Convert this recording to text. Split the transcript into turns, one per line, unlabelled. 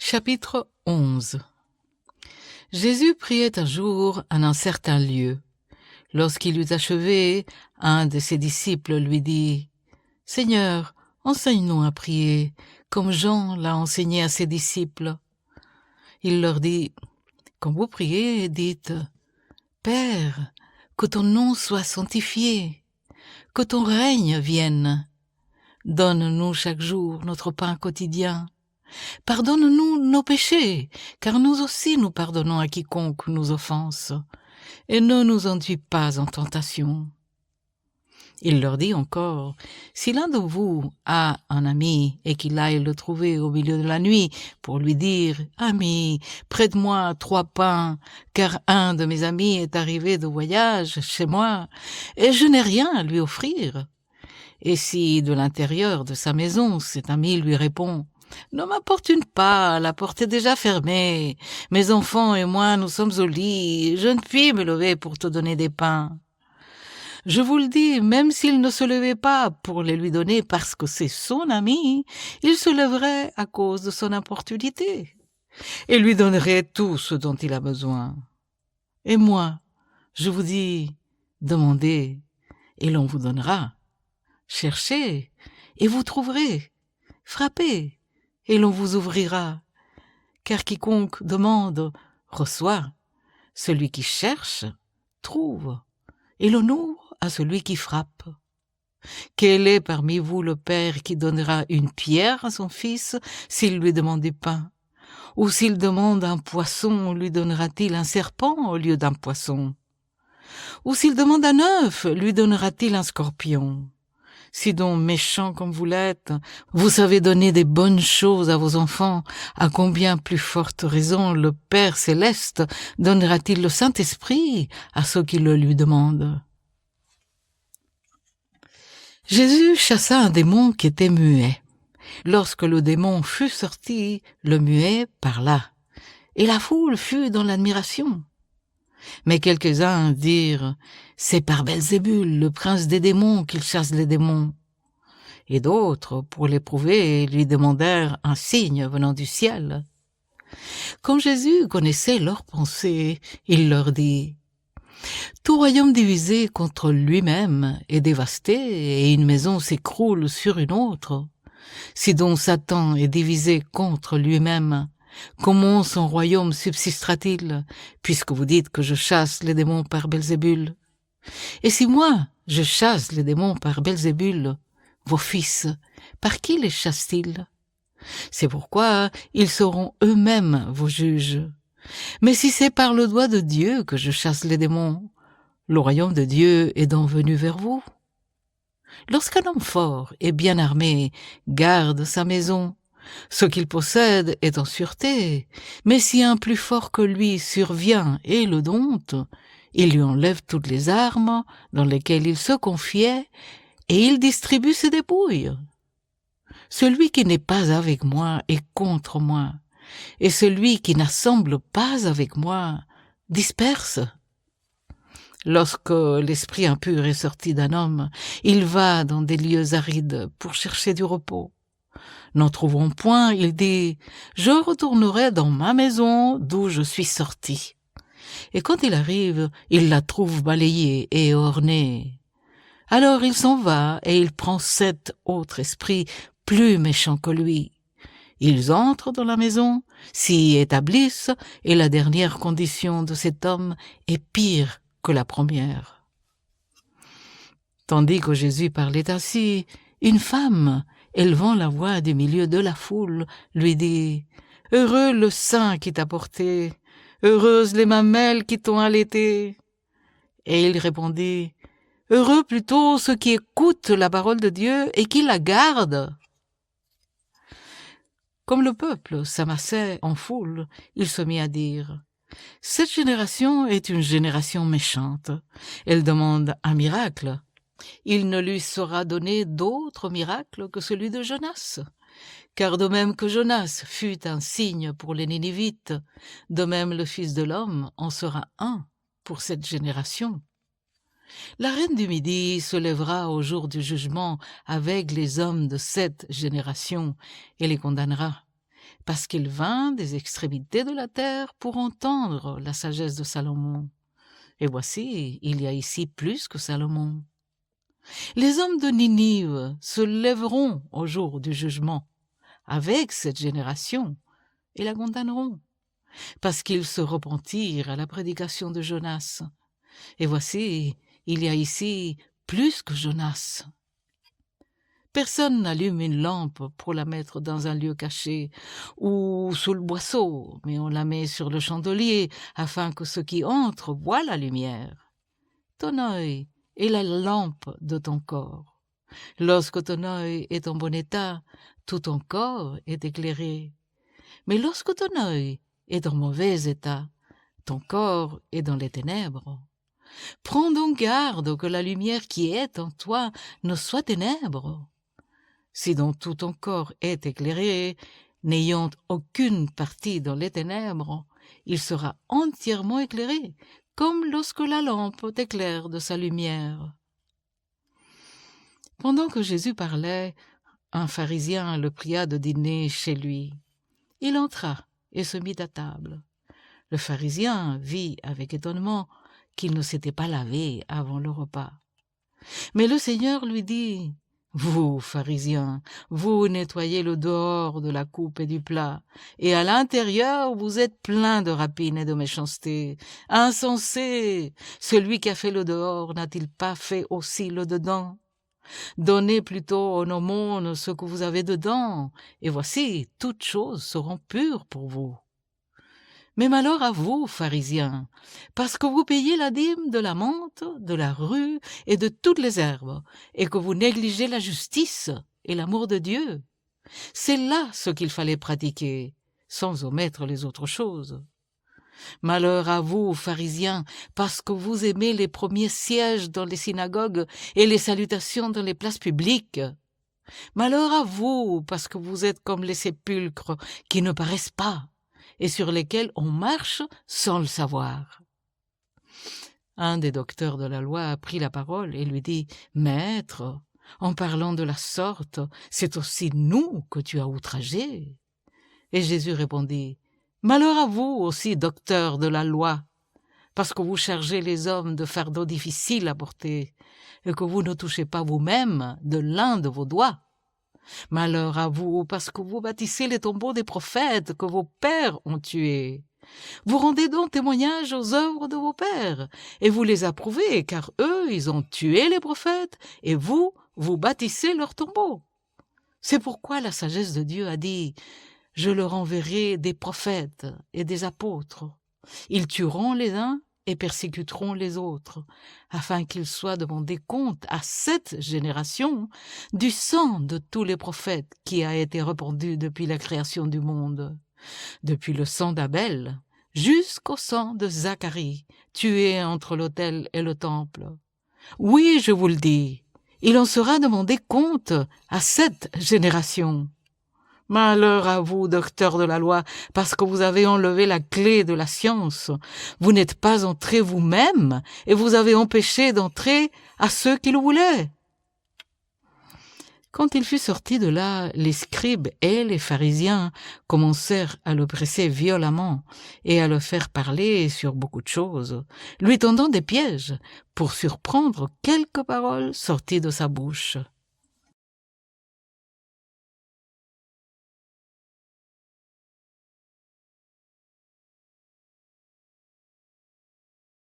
Chapitre 11. Jésus priait un jour en un certain lieu. Lorsqu'il eut achevé, un de ses disciples lui dit « Seigneur, enseigne-nous à prier, comme Jean l'a enseigné à ses disciples. » Il leur dit « Quand vous priez, dites « Père, que ton nom soit sanctifié, que ton règne vienne. Donne-nous chaque jour notre pain quotidien. Pardonne-nous nos péchés, car nous aussi nous pardonnons à quiconque nous offense. Et ne nous induis pas en tentation. » Il leur dit encore, si l'un de vous a un ami et qu'il aille le trouver au milieu de la nuit pour lui dire, ami, prête-moi 3 pains, car un de mes amis est arrivé de voyage chez moi et je n'ai rien à lui offrir. Et si de l'intérieur de sa maison cet ami lui répond, ne m'importune pas, la porte est déjà fermée. Mes enfants et moi, nous sommes au lit. Je ne puis me lever pour te donner des pains. Je vous le dis, même s'il ne se levait pas pour les lui donner parce que c'est son ami, il se lèverait à cause de son importunité et lui donnerait tout ce dont il a besoin. Et moi, je vous dis, demandez et l'on vous donnera. Cherchez et vous trouverez. Frappez et l'on vous ouvrira. Car quiconque demande, reçoit. Celui qui cherche, trouve. Et l'on ouvre à celui qui frappe. Quel est parmi vous le père qui donnera une pierre à son fils s'il lui demande du pain? Ou s'il demande un poisson, lui donnera-t-il un serpent au lieu d'un poisson? Ou s'il demande un œuf, lui donnera-t-il un scorpion? Si donc méchant comme vous l'êtes, vous savez donner des bonnes choses à vos enfants, à combien plus forte raison le Père céleste donnera-t-il le Saint-Esprit à ceux qui le lui demandent? Jésus chassa un démon qui était muet. Lorsque le démon fut sorti, le muet parla, et la foule fut dans l'admiration. Mais quelques-uns dirent « C'est par Belzébul, le prince des démons, qu'il chasse les démons. » Et d'autres, pour l'éprouver, lui demandèrent un signe venant du ciel. Comme Jésus connaissait leurs pensées, il leur dit « Tout royaume divisé contre lui-même est dévasté, et une maison s'écroule sur une autre. Si donc Satan est divisé contre lui-même, comment son royaume subsistera-t-il, puisque vous dites que je chasse les démons par Belzébul? Et si moi, je chasse les démons par Belzébul, vos fils, par qui les chassent-ils? C'est pourquoi ils seront eux-mêmes vos juges. Mais si c'est par le doigt de Dieu que je chasse les démons, le royaume de Dieu est donc venu vers vous. Lorsqu'un homme fort et bien armé garde sa maison, ce qu'il possède est en sûreté, mais si un plus fort que lui survient et le dompte, il lui enlève toutes les armes dans lesquelles il se confiait et il distribue ses dépouilles. Celui qui n'est pas avec moi est contre moi, et celui qui n'assemble pas avec moi disperse. Lorsque l'esprit impur est sorti d'un homme, il va dans des lieux arides pour chercher du repos. N'en trouvant point, il dit « Je retournerai dans ma maison d'où je suis sorti. » Et quand il arrive, il la trouve balayée et ornée. Alors il s'en va et il prend 7 autres esprits plus méchants que lui. Ils entrent dans la maison, s'y établissent, et la dernière condition de cet homme est pire que la première. Tandis que Jésus parlait ainsi, une femme, élevant la voix du milieu de la foule, lui dit « Heureux le sein qui t'a porté, heureuses les mamelles qui t'ont allaité. » Et il répondit « Heureux plutôt ceux qui écoutent la parole de Dieu et qui la gardent. » Comme le peuple s'amassait en foule, il se mit à dire « Cette génération est une génération méchante. Elle demande un miracle. Il ne lui sera donné d'autre miracle que celui de Jonas. Car de même que Jonas fut un signe pour les Ninivites, de même le Fils de l'homme en sera un pour cette génération. La reine du Midi se lèvera au jour du jugement avec les hommes de cette génération et les condamnera. parce qu'il vint des extrémités de la terre pour entendre la sagesse de Salomon. Et voici, il y a ici plus que Salomon. Les hommes de Ninive se lèveront au jour du jugement avec cette génération et la condamneront, parce qu'ils se repentirent à la prédication de Jonas. Et voici, il y a ici plus que Jonas. Personne n'allume une lampe pour la mettre dans un lieu caché ou sous le boisseau, mais on la met sur le chandelier afin que ceux qui entrent voient la lumière. Ton œil est la lampe de ton corps. Lorsque ton œil est en bon état, tout ton corps est éclairé. Mais lorsque ton œil est en mauvais état, ton corps est dans les ténèbres. Prends donc garde que la lumière qui est en toi ne soit ténèbres. Si donc tout ton corps est éclairé, n'ayant aucune partie dans les ténèbres, il sera entièrement éclairé, comme lorsque la lampe t'éclaire de sa lumière. Pendant que Jésus parlait, un pharisien le pria de dîner chez lui. Il entra et se mit à table. Le pharisien vit avec étonnement qu'il ne s'était pas lavé avant le repas. Mais le Seigneur lui dit: « Vous, pharisiens, vous nettoyez le dehors de la coupe et du plat, et à l'intérieur vous êtes pleins de rapine et de méchanceté. Insensés! Celui qui a fait le dehors n'a-t-il pas fait aussi le dedans? Donnez plutôt aux aumônes ce que vous avez dedans, et voici, toutes choses seront pures pour vous. Mais malheur à vous, pharisiens, parce que vous payez la dîme de la menthe, de la rue et de toutes les herbes, et que vous négligez la justice et l'amour de Dieu. C'est là ce qu'il fallait pratiquer, sans omettre les autres choses. Malheur à vous, pharisiens, parce que vous aimez les premiers sièges dans les synagogues et les salutations dans les places publiques. Malheur à vous, parce que vous êtes comme les sépulcres qui ne paraissent pas et sur lesquels on marche sans le savoir. Un des docteurs de la loi prit la parole et lui dit: « Maître, en parlant de la sorte, c'est aussi nous que tu as outragés. » Et Jésus répondit: « Malheur à vous aussi, docteurs de la loi, parce que vous chargez les hommes de fardeaux difficiles à porter et que vous ne touchez pas vous-même de l'un de vos doigts. Malheur à vous, parce que vous bâtissez les tombeaux des prophètes que vos pères ont tués. Vous rendez donc témoignage aux œuvres de vos pères, et vous les approuvez, car eux, ils ont tué les prophètes, et vous, vous bâtissez leurs tombeaux. C'est pourquoi la sagesse de Dieu a dit: « Je leur enverrai des prophètes et des apôtres. Ils tueront les uns et persécuteront les autres, afin qu'ils soient demandés compte à cette génération du sang de tous les prophètes qui a été répandu depuis la création du monde, depuis le sang d'Abel jusqu'au sang de Zacharie, tué entre l'autel et le temple. Oui, je vous le dis, il en sera demandé compte à cette génération. Malheur à vous, docteurs de la loi, parce que vous avez enlevé la clé de la science. Vous n'êtes pas entrés vous-même, et vous avez empêché d'entrer à ceux qui le voulaient. » Quand il fut sorti de là, les scribes et les pharisiens commencèrent à le presser violemment et à le faire parler sur beaucoup de choses, lui tendant des pièges pour surprendre quelques paroles sorties de sa bouche.